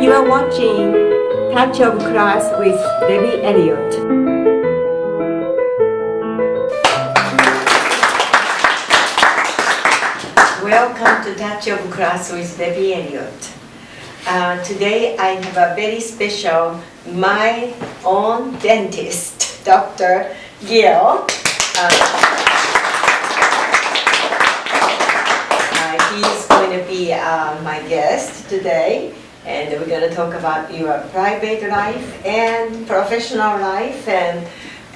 You are watching Touch of Class with Debbie Elliott. Welcome to Touch of Class with Debbie Elliott. Today I have a very special, my own dentist, Dr. Gill. He's going to be my guest today, and we're going to talk about your private life and professional life and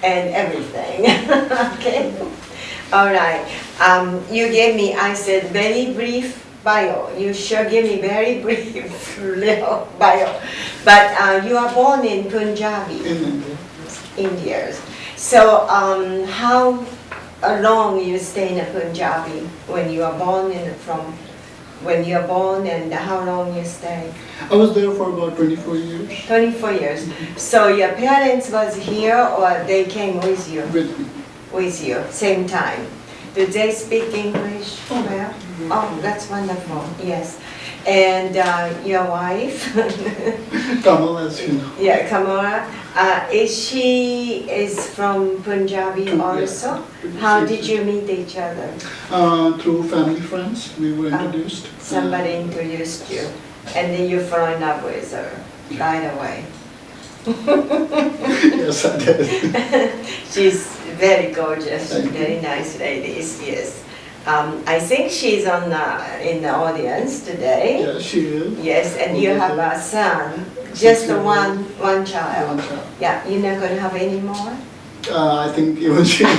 everything. Okay? All right. You gave me, I said, very brief bio. You sure gave me very brief little bio. But you are born in Punjabi, India. So how long you stay in Punjabi when you are born and how long you stay? I was there for about 24 years. 24 years. So your parents was here or they came with you? With me. With you, same time. Do they speak English well? Oh, that's wonderful, yes. And your wife? Kamala, as you know. Yeah, Kamala. She is from Punjabi also? How did you meet each other? Through family friends, we were introduced. Somebody introduced you, and then you fell in love with her right away. Yes, I did. She's very gorgeous, Thank very you. nice ladies, yes. I think she's in the audience today. Yeah, she is. Yes, and you have a son, just one child. One child. Yeah, you're not going to have any more? I think even she I'll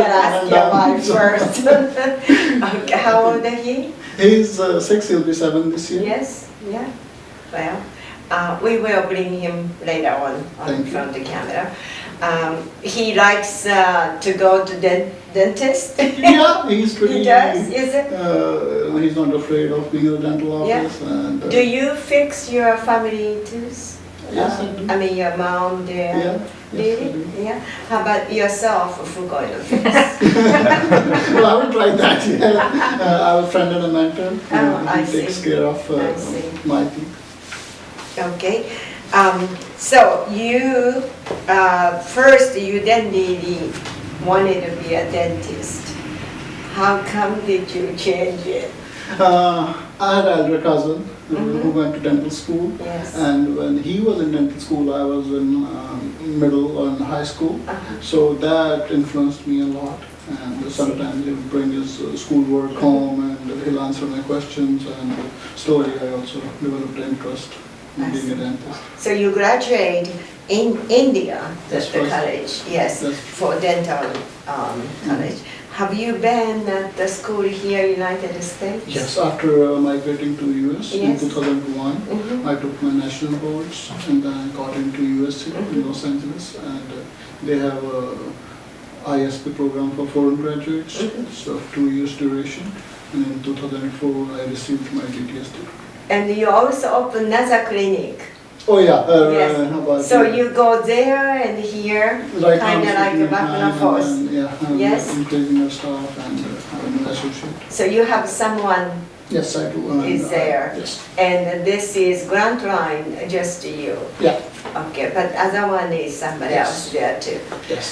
ask your wife first. Okay, how old are he? He's 6, he'll be 7 this year. Yes, yeah. Well, we will bring him later on Thank from the camera. He likes to go to dentist. Yeah, he's pretty. He does, is it? He's not afraid of being in the dental Yeah. office. And, Do you fix your family tooth? Yes, I do. I mean, your mom there. Yeah, yes, I Did do. it? Yeah. How about yourself? If we're going to fix? Well, I haven't tried that yet. I have a friend and a mentor. I He takes see. care of I see. my teeth. Okay. So you first you then really wanted to be a dentist. How come did you change it? I had an elder cousin who went to dental school, Yes. and when he was in dental school, I was in middle and high school. So that influenced me a lot. And sometimes he would bring his schoolwork home, and he'll answer my questions. And slowly, I also developed an interest in being a dentist. So you graduate in India, That's the right. college, yes, That's- for dental college. Have you been at the school here, United States? Yes, after migrating to US in Yes. 2001, Mhm. I took my national boards and then I got into USC in Los Angeles, and they have a ISP program for foreign graduates, so 2 years duration, and in 2004 I received my DTS degree. And you also open another clinic. Oh yeah, Yes. how about So you go there and here, Right now kind of I'm like a sitting back and behind forth. and, yeah, I'm Yes. increasing our staff and I'm an associate. So you have someone Yes, I do. And, is there. Yes. And this is Grant Line, just you. Yeah. Okay, but other one is somebody Yes. else there too. Yes.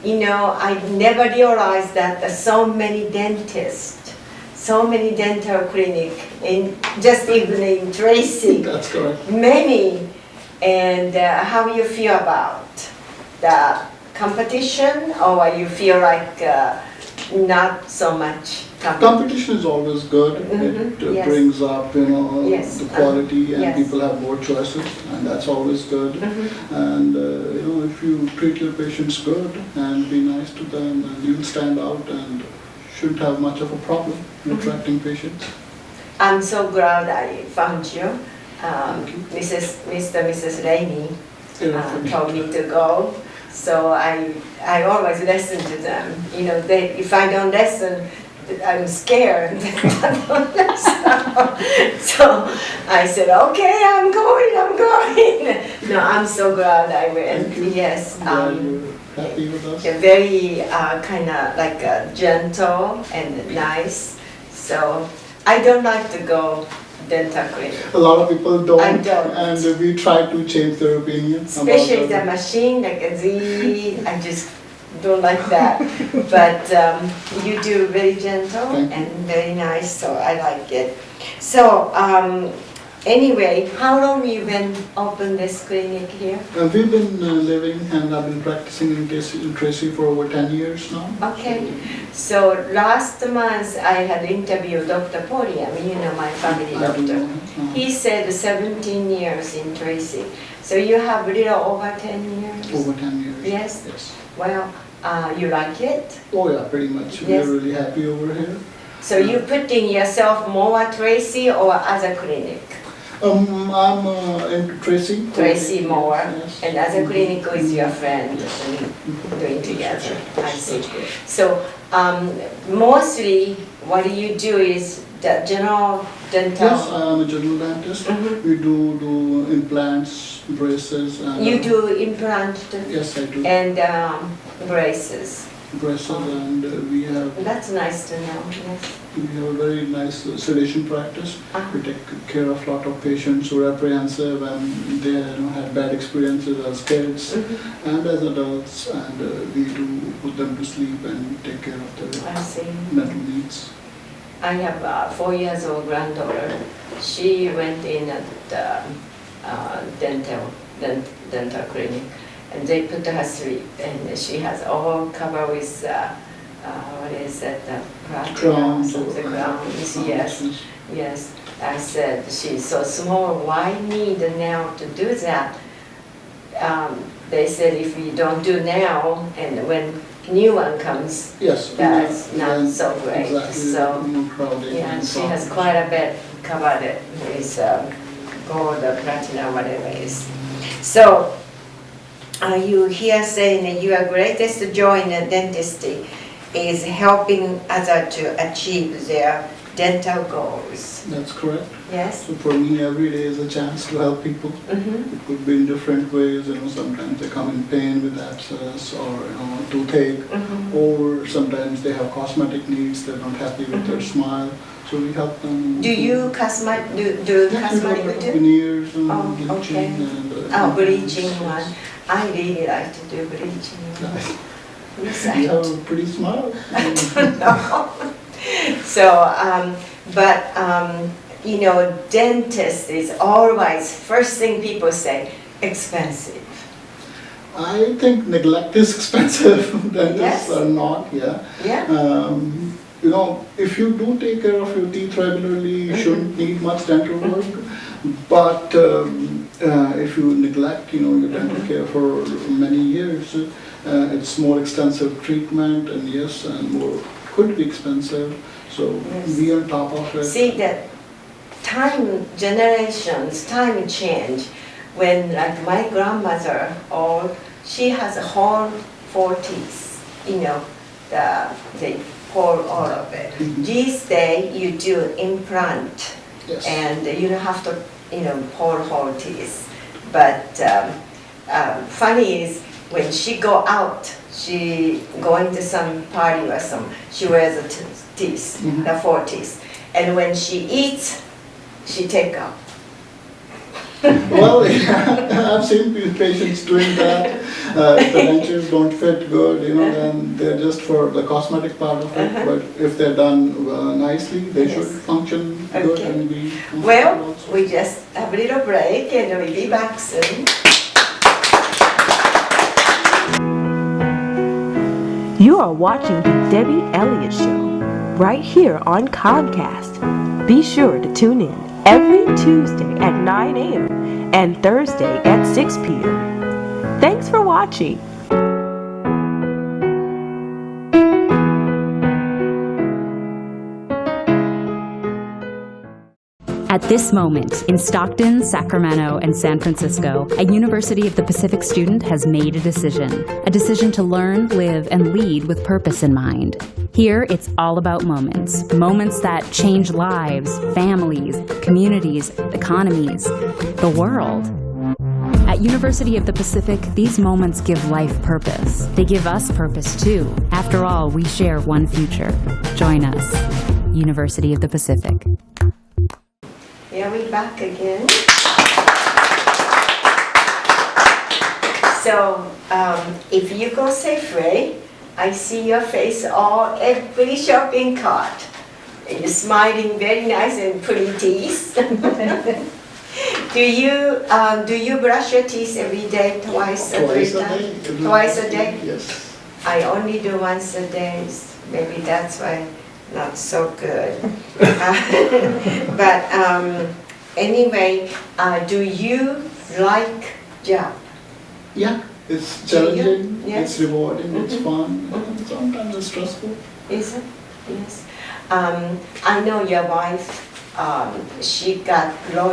You know, I never realized that there's so many dentists, so many dental clinic in just even in Tracy, That's correct. many. And how you feel about the competition, or you feel like not so much competition? Competition is always good. Mhm, It yes. brings up, Yes, the quality, and yes. people have more choices, and that's always good. Mhm. And if you treat your patients good and be nice to them, and you'll stand out and shouldn't have much of a problem in attracting patients. I'm so glad I found you. Thank you. Mrs. Rainey told me to go, so I always listen to them. You know, if I don't listen, I'm scared. So I said, okay, I'm going. No, I'm so glad I went. Thank you. Yes. Glad you're happy with us. They're very kind of gentle and nice. So I don't like to go dental clinic. A lot of people don't, I don't. and we try to change their opinion. Especially about the machine, like a Z, I just don't like that. But you do very gentle Thank you. and very nice, so I like it. So anyway, how long you been open this clinic here? We've been living and I've been practicing in Tracy for over 10 years now. Okay, so last month I had interviewed Dr. Poliam, you know, my family I do doctor. know. He said 17 years in Tracy. So you have a little over 10 years? Over 10 years. Yes? Yes. Well, you like it? Oh yeah, pretty much. Yes. We're really happy over here. So you putting yourself more at Tracy or other clinic? I'm in Tracy. Tracy more, Yes. and other clinic is your friend Yes. and doing together. I see. That's good. So mostly what you do is the general dental. Yes, I'm a general dentist. Mhm. We do implants, braces. And, You do implant Yes, I do. and braces. Braces and we have That's nice to know. Yes. a very nice sedation practice. Uh-huh. We take care of a lot of patients who are apprehensive and they had bad experiences as kids Mhm. and as adults, and we do put them to sleep and take care of their I see. mental needs. I have a 4-year-old granddaughter. She went in at dental clinic, and they put her asleep, and she has all covered with what is it, Crowns or the crowns. Yes, yes. yes. I said she's so small. Why need now to do that? They said if we don't do now, and when new one comes, Yes, that's yeah, not yeah, so great. Exactly, So. more crowded. Yeah, and she has problems. quite a bit covered it with gold or platinum, whatever it is. So, are you here saying that your greatest joy in dentistry is helping others to achieve their dental goals? That's correct. Yes? So for me, every day is a chance to help people. Mm-hmm. It could be in different ways, sometimes they come in pain with abscess or, toothache, Mm-hmm. or sometimes they have cosmetic needs, they're not happy with their smile, so we help them. Do you Yes, cosmetic we cosmetic too? veneers and Oh, bleaching okay. and. Oh, bleaching one. I really like to do bleaching one. Yes, I You do. have a pretty smile. No. So, dentist is always, first thing people say, expensive. I think neglect is expensive. Dentists Yes. are not, yeah. Yeah? If you do take care of your teeth regularly, you Mhm. shouldn't need much dental work. But if you neglect, your dental care for many years, it's more extensive treatment, and yes, and more could be expensive. So Yes. be on top of it. See that time change. When like my grandmother, she has a whole 4 teeth, they pull all of it. Mhm. These days you do implant. Yes. And you don't have to, pull whole teeth. But funny is when she go out, she going to some party or she wears the teeth, Mhm. the 4 teeth. And when she eats, she take out. Well, I've seen patients doing that. If the dentures don't fit good, then they're just for the cosmetic part of it. But if they're done nicely, they Yes. should function good Okay. and be comfortable Well, also. we just have a little break and we'll be back soon. You are watching The Debbie Elliott Show right here on Comcast. Be sure to tune in every Tuesday at 9 a.m. and Thursday at 6 p.m. Thanks for watching. At this moment, in Stockton, Sacramento, and San Francisco, a University of the Pacific student has made a decision to learn, live, and lead with purpose in mind. Here, it's all about moments that change lives, families, communities, economies, the world. At University of the Pacific, these moments give life purpose. They give us purpose, too. After all, we share one future. Join us. University of the Pacific. Here we back again. So, if you go Safeway, I see your face all every shopping cart. You're smiling very nice and pretty teeth. Do you brush your teeth every day, twice a day? Twice a day? Yes. I only do once a day. Maybe that's why not so good. But anyway, do you like job? Yeah, it's challenging, Yes. it's rewarding, it's fun, sometimes it's stressful. Is it? Yes. I know your wife, she got law.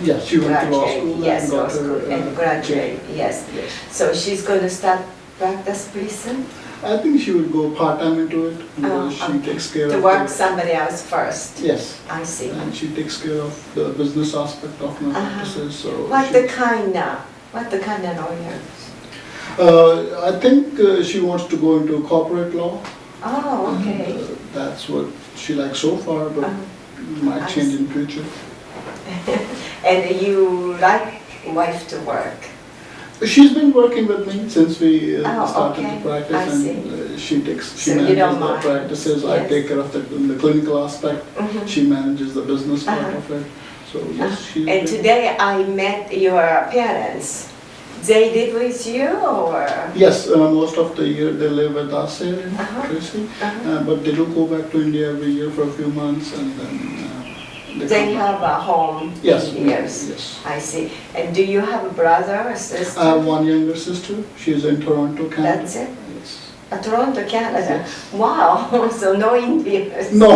Yeah, she went to law Graduate, school yes, and law got school her and graduate, yes. Yes. So she's going to start practice pretty soon? I think she will go part-time into it because she Okay. takes care To of work the- somebody else first? Yes, I see. and she takes care of the business aspect of my practices, so. What she- the kind of lawyer? I think she wants to go into corporate law. Oh, okay. That's what she likes so far, but might I change see. in future. And you like wife to work? She's been working with me since we Oh, started okay. to practice, I and she So you manages don't the mind. practices. I Yes. take care of the clinical aspect. Mhm. She manages the business part Uh-huh. of it. So yes, she's And been- today I met your parents. They live with you or? Yes, most of the year they live with us here in Uh-huh. Tracy, Uh-huh. but they do go back to India every year for a few months, and then They come back. have a home Yes, in years. yes. I see. And do you have a brother or sister? I have one younger sister. She's in Toronto, Canada. That's it? Yes. Toronto, Canada. Yes. Wow, so no Indians. No.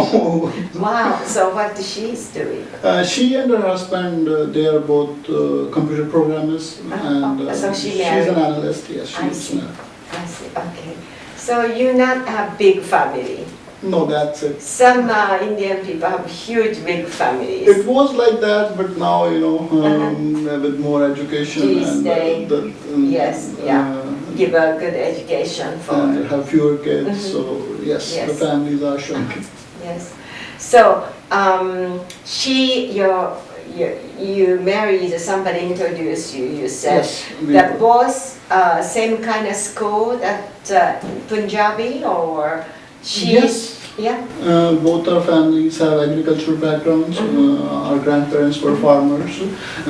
Wow, so what she's doing? She and her husband, they are both computer programmers, and So she she's married? an analyst. Yes, I she's see. I see, okay. So you not have big family. No, that's it. Some Indian people have huge big families. It was like that, but now, with more education These and days, yes, yeah. Give a good education for, and have fewer kids, Mhm. so yes, Yes. the families are shrinking. yes. So, you married, somebody introduced you, you said. Yes, we That were. both same kind of school, that Punjabi or she? Yes. Yeah, Both our families have agricultural backgrounds. Our grandparents were farmers,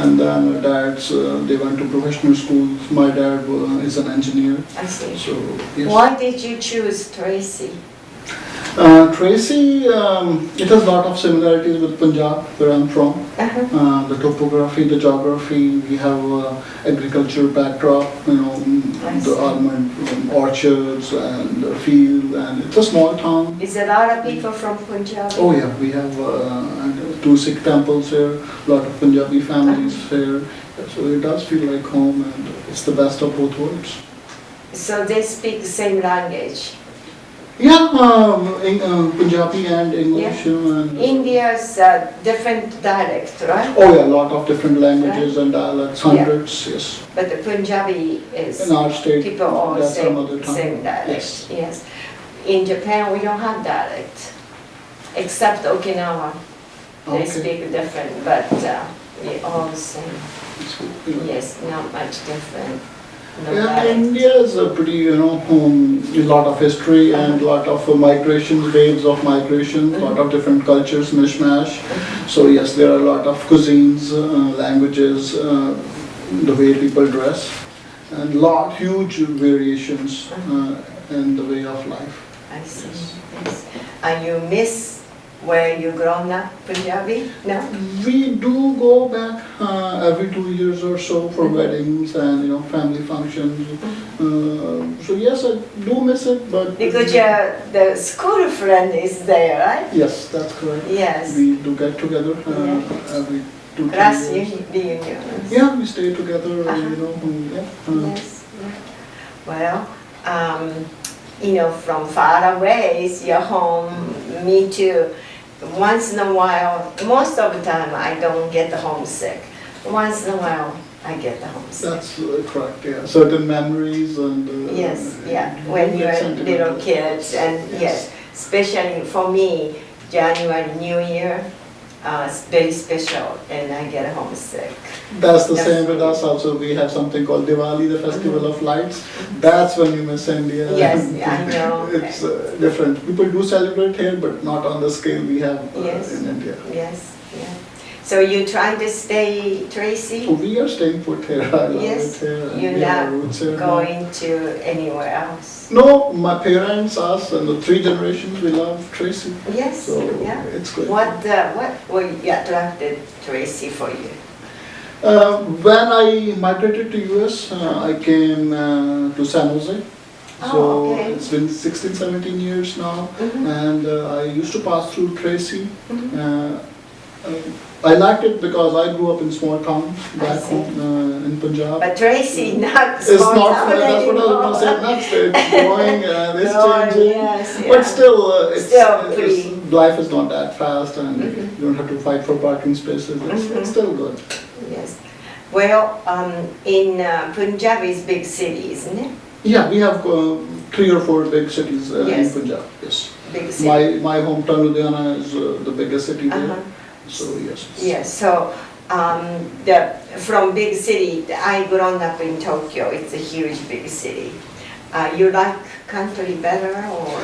and then our dads, they went to professional schools. My dad is an engineer, I see. so yes. Why did you choose Tracy? Tracy, it has a lot of similarities with Punjab, where I'm from. The topography, the geography, we have agriculture backdrop, I see. the almond orchards and the field, and it's a small town. Is a lot of people from Punjab? Oh yeah, we have 2 Sikh temples here, a lot of Punjabi families here, so it does feel like home, and it's the best of both worlds. So they speak the same language. Yeah, Punjabi and English. And, India's different dialect, right? oh yeah, a lot of different languages and dialects, hundreds, yes. But the Punjabi is, In our state, people all that's our same, mother tongue. same dialect. Yes. Yes. In Japan, we don't have dialect, except Okinawa. They Okay. speak different, but we all the same. So, you know. Yes, not much different. No Yeah, dialect. India is a pretty, a lot of history and a lot of migrations, waves of migration, a lot of different cultures, mishmash. So yes, there are a lot of cuisines, languages, the way people dress, and huge variations in the way of life. I see. Yes. And you miss where you grown up, Punjabi? No? We do go back every 2 years or so for weddings and family functions. So yes, I do miss it, but Because the school friend is there, right? yes, that's correct. Yes. We do get together Yeah. every 2 Class years. reunions. Yeah, we stay together. Yes. Well, from far away, it's your home. Me too. Once in a while, most of the time, I don't get homesick. Once in a while, I get the homesick. That's correct. Yeah, certain memories and. Yes, yeah. When you you're get little sentimental. kids, and yes, especially for me, January, New Year, very special, and I get homesick. That's the same with us also. We have something called Diwali, the Festival of Lights. That's when you miss India. Yes, I know. It's different. People do celebrate here, but not on the scale we have Yes. in India. Yes, yeah. So you're trying to stay, Tracy? So we are staying put here. I love Yes, it here. you're We have roots here not now. going to anywhere else? No, my parents, us, and the 3 generations, we love Tracy. Yes, So yeah. it's good. What attracted Tracy for you? When I migrated to US, I came to San Jose. Oh, So okay. it's been 16, 17 years now, Mhm. and I used to pass through Tracy. Mhm. I liked it because I grew up in small towns back see. home in Punjab. But Tracy, not It's small not, town that's what I was anymore. going to say, next it's growing, it's No, changing. yes, yeah. But still, life is not that fast, and you don't have to fight for parking spaces. It's still good. Yes. Well, in Punjab is big city, isn't it? Yeah, we have 3 or 4 big cities in Yes. Punjab, yes. Big city. My hometown Ludhiana is the biggest city there, Uh-huh. so yes. Yes, so from big city, I grown up in Tokyo, it's a huge big city. You like country better or?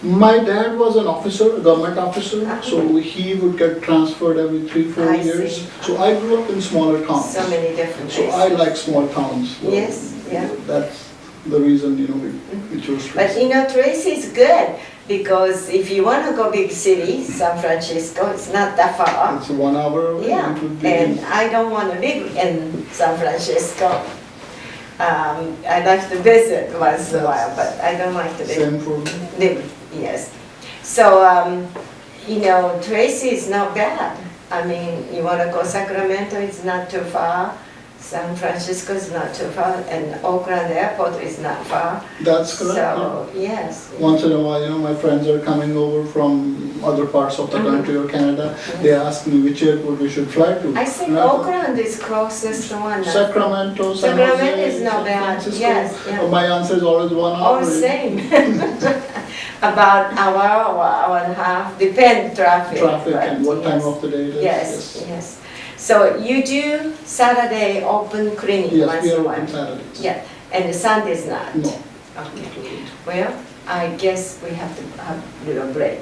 My dad was an officer, a government officer, Uh-huh. so he would get transferred every 3-4 I years. see. So I grew up in smaller towns. So many different So places. I like small towns. So Yes, yeah. That's the reason, we chose But Tracy. Tracy is good because if you want to go big city, San Francisco, it's not that far. It's 1 hour away. Yeah, It would be and I don't want to live in San Francisco. I like to visit once in a while, but I don't like to same for me. live. Yes. So, Tracy is not bad. I mean, you want to go Sacramento, it's not too far. San Francisco is not too far, and Oakland Airport is not far. That's correct. yeah. So, yes. Once in a while, my friends are coming over from other parts of the country or Canada. They ask me which airport we should fly to. I think And Oakland is closest one. Sacramento, San Sacramento Jose, is not San bad. Francisco. Yes, yeah. My answer is always 1 hour. Oh, same. About hour or hour and a half, depend traffic. Traffic but and what time yes. of the day it is. Yes, yes. So you do Saturday open clinic Yes, once we in a are while? open Saturdays. Yeah, and Sunday's not? No. Okay. Well, I guess we have to have a little break.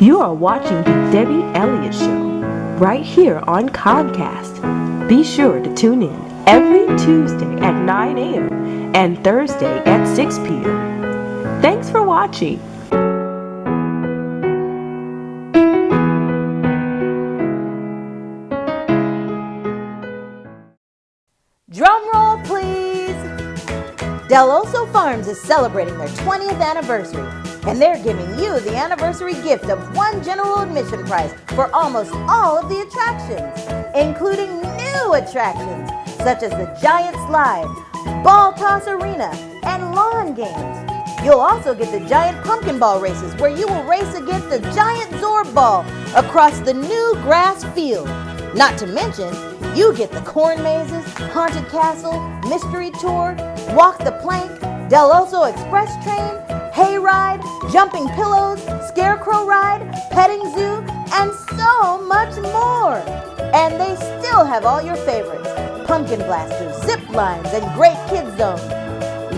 You are watching the Debbie Elliott Show right here on Comcast. Be sure to tune in every Tuesday at 9 a.m. and Thursday at 6 p.m. Thanks for watching. Drum roll, please! Del Oso Farms is celebrating their 20th anniversary, and they're giving you the anniversary gift of 1 general admission price for almost all of the attractions, including new attractions such as the Giant Slide, Ball Toss Arena, and lawn games. You'll also get the giant pumpkin ball races where you will race against a giant Zorb ball across the new grass field. Not to mention, you get the corn mazes, haunted castle, mystery tour, walk the plank, Del Oso Express train, hay ride, jumping pillows, scarecrow ride, petting zoo, and so much more. And they still have all your favorites: pumpkin blasters, zip lines, and great kids zones.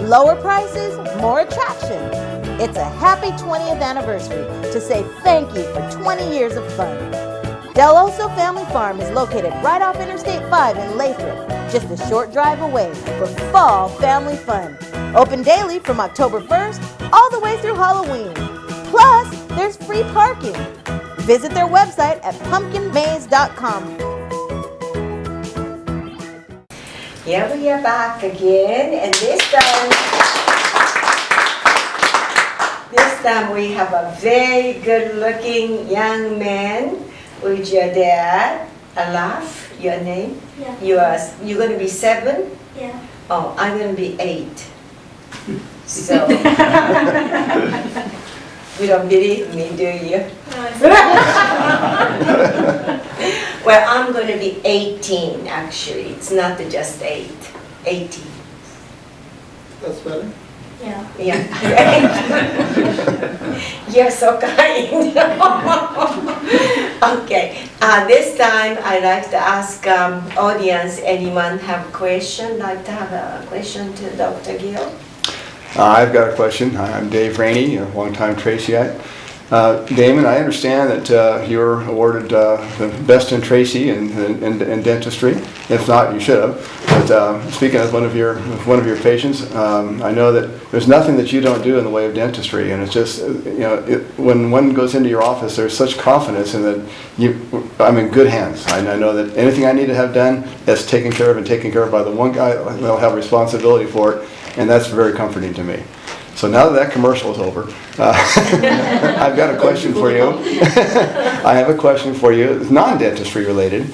Lower prices, more attractions. It's a happy 20th anniversary to say thank you for 20 years of fun. Del Oso Family Farm is located right off Interstate 5 in Lathrop, just a short drive away for fall family fun. Open daily from October 1st all the way through Halloween. Plus, there's free parking. Visit their website at pumpkinmaze.com. Here we are back again, and this time we have a very good-looking young man with your dad. Alaf, your name? Yeah. You're going to be 7? Yeah. Oh, I'm going to be 8. So you don't believe me, do you? No, it's Well, I'm going to be 18 actually. It's not just 8. 18. That's better. yeah. Yeah. You're so kind. Okay, this time I'd like to ask audience, anyone have a question, like to have a question to Dr. Gill? I've got a question. Hi, I'm Dave Rainey, a longtime Tracy. Damon, I understand that you were awarded the best in Tracy in dentistry. If not, you should have. But speaking as one of your patients, I know that there's nothing that you don't do in the way of dentistry, and it's just when one goes into your office, there's such confidence in that I'm in good hands. I know that anything I need to have done is taken care of by the one guy that'll have responsibility for it, and that's very comforting to me. So now that commercial is over, I've got a question for you. I have a question for you. It's non-dentistry related.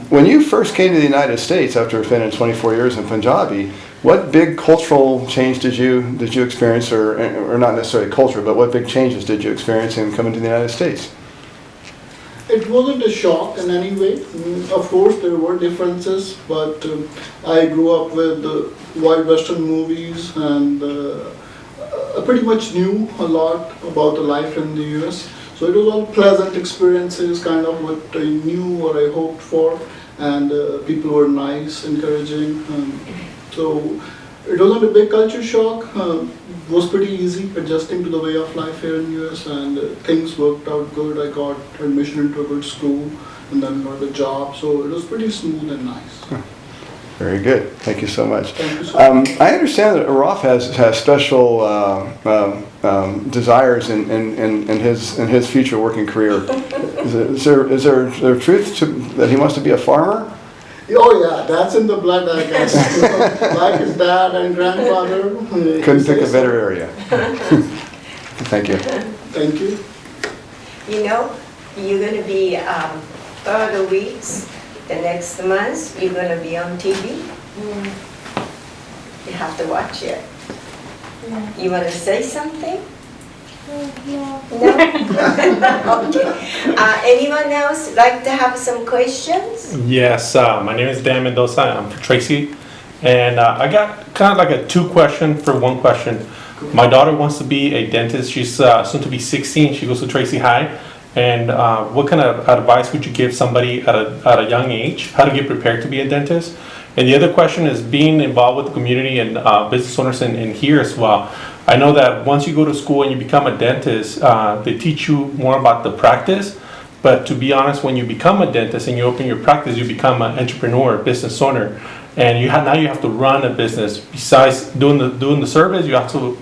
When you first came to the United States after spending 24 years in Punjabi, what big cultural change did you experience, or not necessarily culture, but what big changes did you experience in coming to the United States? It wasn't a shock in any way. Of course, there were differences, but I grew up with white Western movies and I pretty much knew a lot about the life in the US. So it was all pleasant experiences, kind of what I knew, what I hoped for, and people were nice, encouraging. So it wasn't a big culture shock. It was pretty easy adjusting to the way of life here in the US, and things worked out good. I got admission into a good school and then got a job. So it was pretty smooth and nice. Very good. Thank you so much. Thank you so much. I understand that Araf has special desires in his future working career. Is there truth to that he wants to be a farmer? Oh yeah, that's in the blood, I guess. Like his dad and grandfather. Couldn't pick a better area. Thank you. Thank you. You know, you're going to be further weeks. The next month, you're going to be on TV. You have to watch it. You want to say something? No? Okay. Anyone else like to have some questions? Yes, my name is Dan Mendoza. I'm from Tracy. And I got kind of like a 2 question for 1 question. My daughter wants to be a dentist. She's soon to be 16. She goes to Tracy High. And what kind of advice would you give somebody at a young age, how to get prepared to be a dentist? And the other question is being involved with the community and business owners in here as well. I know that once you go to school and you become a dentist, they teach you more about the practice. But to be honest, when you become a dentist and you open your practice, you become an entrepreneur, business owner. And now you have to run a business. Besides doing the service, you also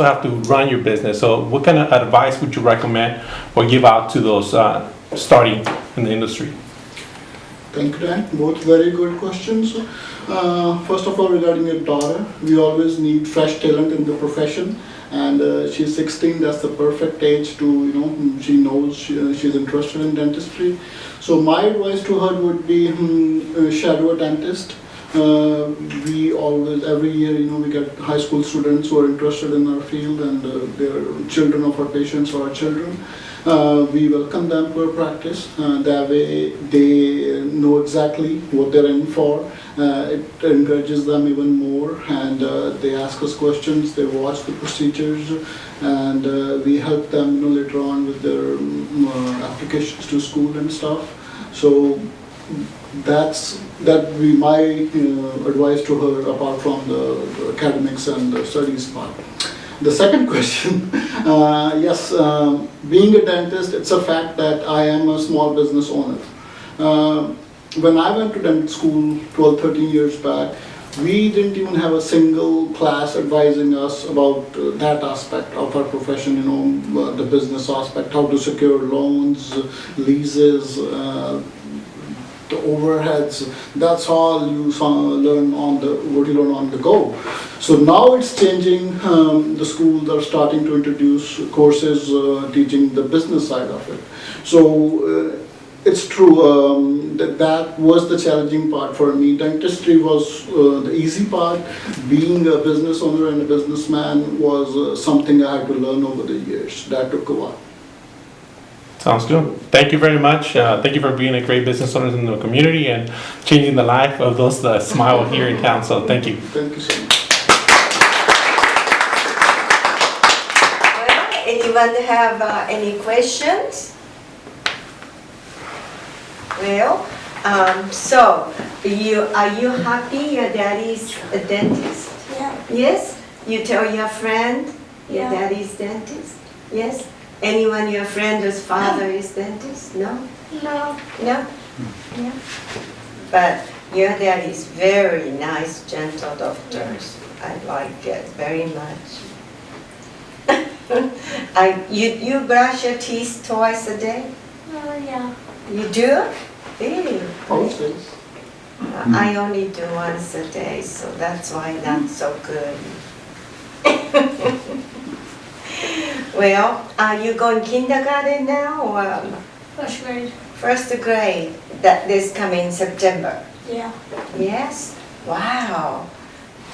have to run your business. So what kind of advice would you recommend or give out to those starting in the industry? Thank you, Dan. Both very good questions. First of all, regarding your daughter, we always need fresh talent in the profession. And she's 16, that's the perfect age to, she knows she's interested in dentistry. So my advice to her would be shadow a dentist. We always, every year, we get high school students who are interested in our field, and they're children of our patients or our children. We welcome them to our practice. That way they know exactly what they're in for. It encourages them even more, and they ask us questions, they watch the procedures, and we help them later on with their applications to school and stuff. So that would be my advice to her, apart from the academics and the studies part. The second question, yes, being a dentist, it's a fact that I am a small business owner. When I went to dental school 12, 13 years back, we didn't even have a single class advising us about that aspect of our profession, the business aspect, how to secure loans, leases, the overheads. That's all you learn what you learn on the go. So now it's changing. The schools are starting to introduce courses teaching the business side of it. So it's true that was the challenging part for me. Dentistry was the easy part. Being a business owner and a businessman was something I had to learn over the years. That took a while. Sounds good. Thank you very much. Thank you for being a great business owner in the community and changing the life of those that smile here in town. So thank you. Thank you so much. Well, Anyone have any questions? Well, so are you happy your daddy's a dentist? Yeah. Yes? You tell your friend your Yeah. daddy's dentist? Yes? Anyone your friend whose father is dentist? No? No. No? Yeah. But your dad is very nice, gentle doctors. I like it very much. You brush your teeth twice a day? Yeah. You do? Really? Most days. I only do once a day, so that's why not so good. Well, are you going kindergarten now or First grade. first grade? That this coming September? Yeah. Yes? Wow.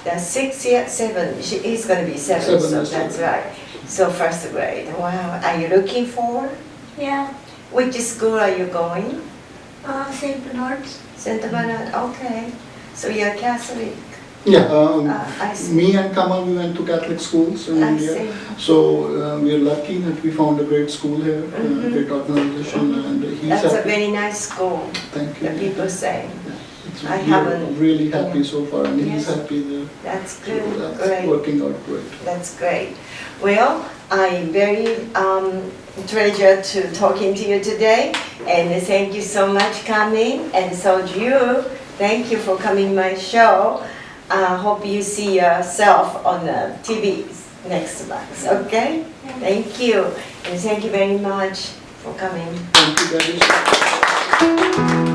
That's 6 years, 7. He's going to be 7, Seven, so yes, that's seven. right. So first grade. Wow. Are you looking forward? Yeah. Which school are you going? St. Bernard's. St. Bernard. Okay. So you're Catholic. Yeah, I see. me and Kamal, we went to Catholic schools in I India. see. So we are lucky that we found a great school here, great organization, and he's That's a happy. very nice school, Thank the you. people say. It's- I we are haven't- really happy so far, and he's Yes. happy there. That's So good. that's Great. working out great. That's great. Well, I'm very treasured to talking to you today, and thank you so much coming. And so you, thank you for coming my show. Hope you see yourself on the TV next month. Okay? Thank you, and thank you very much for coming. Thank you, Daddy.